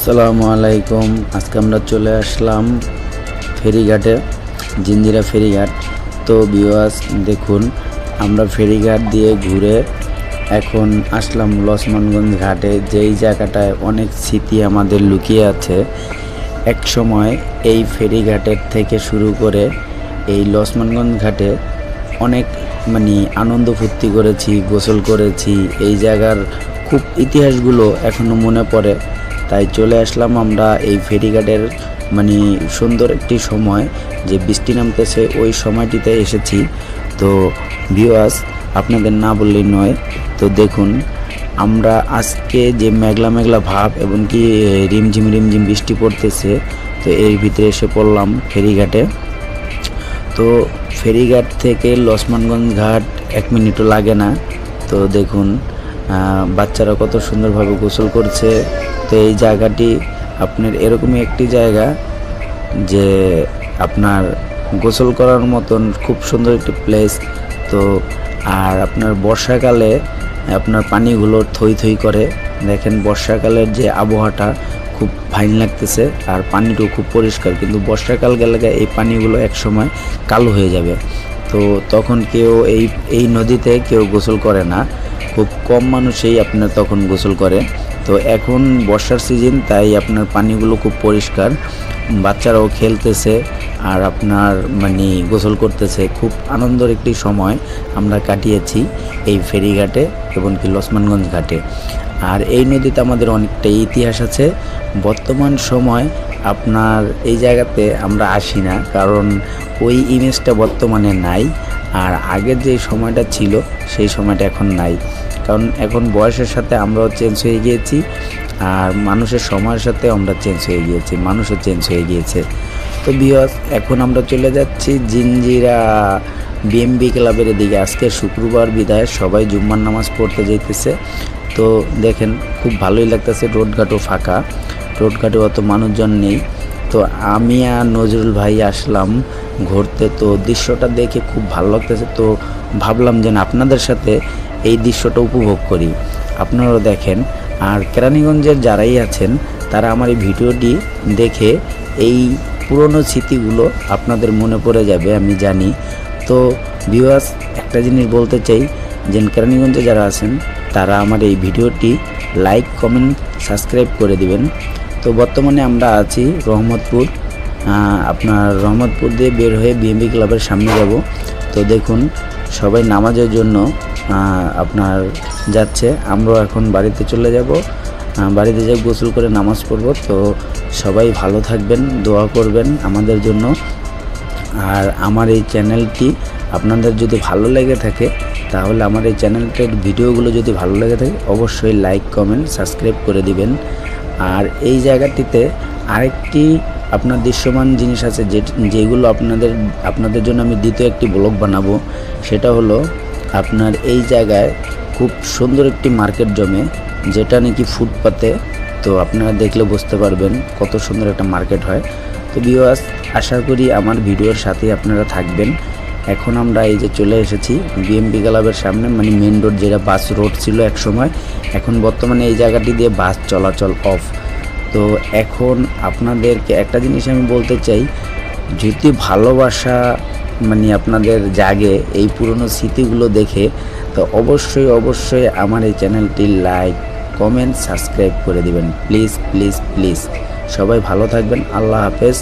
আসসালামু আলাইকুম। আজকে আমরা চলে আসলাম ফেরিঘাটে, জিঞ্জিরা ফেরিঘাট। তো ভিউয়ার্স দেখুন, আমরা ফেরিঘাট দিয়ে ঘুরে এখন আসলাম লক্ষ্মণগঞ্জ ঘাটে, যেই জায়গাটায় অনেক স্মৃতি আমাদের লুকিয়ে আছে। এক সময় এই ফেরিঘাটের থেকে শুরু করে এই লক্ষ্মণগঞ্জ ঘাটে অনেক আনন্দ ফুর্তি করেছি, গোসল করেছি। এই জায়গার খুব ইতিহাসগুলো এখনও মনে পড়ে। তাই চলে আসলাম আমরা এই ফেরিঘাটের সুন্দর একটি সময়, যে বৃষ্টি নামতেছে ওই সময়টিতে এসেছি। তো ভিউয়ার্স আপনাদের না বললেই নয়। তো দেখুন, আমরা আজকে যে মেঘলা মেঘলা ভাব এবং কি রিমঝিম রিমঝিম বৃষ্টি পড়তেছে, তো এর ভিতরে এসে পড়লাম ফেরিঘাটে। তো ফেরিঘাট থেকে লক্ষ্মণগঞ্জ ঘাট 1 মিনিটও লাগে না। তো দেখুন বাচ্চারা কত সুন্দরভাবে গোসল করছে। তো এই জায়গাটি আপনার এরকমই একটি জায়গা যে আপনার গোসল করার মতন খুব সুন্দর একটি প্লেস। তো আর আপনার বর্ষাকালে আপনার পানিগুলো থই থই করে। দেখেন বর্ষাকালের যে আবহাওয়াটা খুব ফাইন লাগতেছে, আর পানিটাও খুব পরিষ্কার। কিন্তু বর্ষাকাল গেলে এই পানিগুলো এক সময় কালো হয়ে যাবে। তো তখন কেউ এই নদীতে কেউ গোসল করে না, খুব কম মানুষই আপনার তখন গোসল করে। তো এখন বর্ষার সিজন, তাই আপনার পানিগুলো খুব পরিষ্কার, বাচ্চারাও খেলতেছে আর আপনার গোসল করতেছে। খুব আনন্দের একটি সময় আমরা কাটিয়েছি এই ফেরিঘাটে এবং কি লক্ষ্মণগঞ্জ ঘাটে। আর এই নদীতে আমাদের অনেকটা ইতিহাস আছে। বর্তমান সময় আপনার এই জায়গাতে আমরা আসি না, কারণ ওই ইমেজটা বর্তমানে নাই। আর আগের যে সময়টা ছিল সেই সময়টা এখন নাই, কারণ এখন বয়সের সাথে আমরাও চেঞ্জ হয়ে গিয়েছি, আর মানুষের সময়ের সাথে আমরা চেঞ্জ হয়ে গিয়েছি, মানুষও চেঞ্জ হয়ে গিয়েছে। তো ভিউয়ার্স এখন আমরা চলে যাচ্ছি জিঞ্জিরা বিএমবি ক্লাবের এদিকে। আজকে শুক্রবার বিদায়, সবাই জুম্মার নামাজ পড়তে যাইতেছে। তো দেখেন খুব ভালোই লাগতেছে, রোডঘাটও ফাঁকা, রোডঘাটে অত মানুষজন নেই। তো আমি আর নজরুল ভাই আসলাম ঘুরতে। তো দৃশ্যটা দেখে খুব ভালো লাগতেছে। তো ভাবলাম যে আপনাদের সাথে এই দৃশ্যটা উপভোগ করি, আপনারাও দেখেন। আর কেরানীগঞ্জের যারাই আছেন তারা আমার এই ভিডিওটি দেখে এই পুরনো স্মৃতিগুলো আপনাদের মনে পড়ে যাবে, আমি জানি। তো ভিউয়ার্স একটা জিনিস বলতে চাই, যে কেরানীগঞ্জে যারা আছেন তারা আমার এই ভিডিওটি লাইক, কমেন্ট, সাবস্ক্রাইব করে দিবেন। তো বর্তমানে আমরা আছি রহমতপুর, আপনার রহমতপুর দিয়ে বের হয়ে বিএমবি ক্লাবের সামনে যাব। তো দেখুন সবাই নামাজের জন্য আপনার যাচ্ছে, আমরাও এখন বাড়িতে চলে যাব। বাড়িতে যাই গোসল করে নামাজ পড়ব। তো সবাই ভালো থাকবেন, দোয়া করবেন আমাদের জন্য। আর আমার এই চ্যানেলটি আপনাদের যদি ভালো লেগে থাকে, তাহলে আমার এই চ্যানেলটার ভিডিওগুলো যদি ভালো লেগে থাকে অবশ্যই লাইক, কমেন্ট, সাবস্ক্রাইব করে দিবেন। আর এই জায়গাটিতে আরেকটি আপনার দৃশ্যমান জিনিস আছে, যেগুলো আপনাদের জন্য আমি দ্বিতীয় একটি ব্লগ বানাবো। সেটা হলো আপনার এই জায়গায় খুব সুন্দর একটি মার্কেট জমে, যেটা নাকি ফুটপাতে। তো আপনারা দেখলে বুঝতে পারবেন কত সুন্দর একটা মার্কেট হয়। তো ভিউয়ার্স আশা করি আমার ভিডিওর সাথে আপনারা থাকবেন। এখন আমরা এই যে চলে এসেছি বিএমবি ক্লাবের সামনে, মেন রোড, যেটা বাস রোড ছিল এক সময়, এখন বর্তমানে এই জায়গাটি দিয়ে বাস চলাচল অফ। তো এখন আপনাদেরকে একটা জিনিস আমি বলতে চাই, যদি ভালোবাসা আপনাদের জাগে এই পুরনো স্মৃতিগুলো দেখে, তো অবশ্যই আমার এই চ্যানেলটি লাইক, কমেন্ট, সাবস্ক্রাইব করে দিবেন, প্লিজ প্লিজ প্লিজ। সবাই ভালো থাকবেন, আল্লাহ হাফেজ।